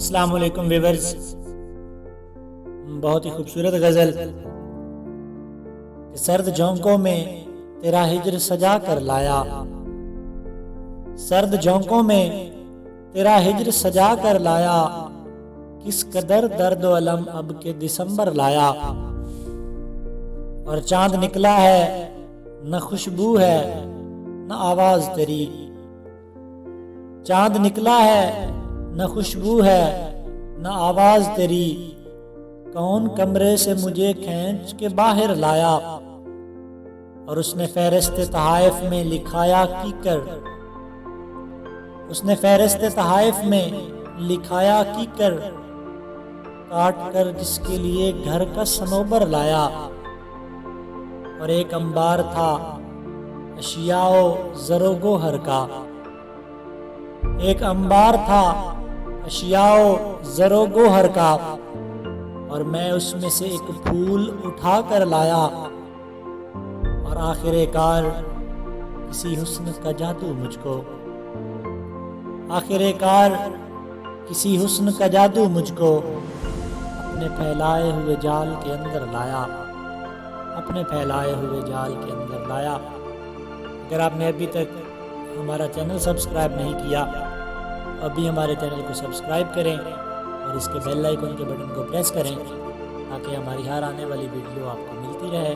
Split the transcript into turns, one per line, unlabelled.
السلام علیکم ویورز، بہت ہی خوبصورت غزل کہ سرد جھونکوں میں تیرا ہجر سجا کر لایا، سرد جھونکوں میں تیرا ہجر سجا کر لایا، کس قدر درد و علم اب کے دسمبر لایا۔ اور چاند نکلا ہے نہ خوشبو ہے نہ آواز تیری، چاند نکلا ہے نہ خوشبو ہے نہ آواز تیری، کون کمرے سے مجھے کھینچ کے باہر لایا۔ اور اس نے فہرست تحائف میں لکھایا کیکر، اس نے فہرست تحائف میں لکھایا کیکر، کاٹ کر جس کے لیے گھر کا صنوبر لایا۔ اور ایک انبار تھا اشیاء و زر و گوہر کا، ایک انبار تھا اشیاء و زر و گوہر کا، اور میں اس میں سے ایک پھول اٹھا کر لایا۔ اور آخر کار کسی حسن کا جادو مجھ کو، آخر کار کسی حسن کا جادو مجھ کو اپنے پھیلائے ہوئے جال کے اندر لایا، اپنے پھیلائے ہوئے جال کے اندر لایا۔ اگر آپ نے ابھی تک ہمارا چینل سبسکرائب نہیں کیا، ابھی ہمارے چینل کو سبسکرائب کریں اور اس کے بیل آئیکن کے بٹن کو پریس کریں تاکہ ہماری ہر آنے والی ویڈیو آپ کو ملتی رہے۔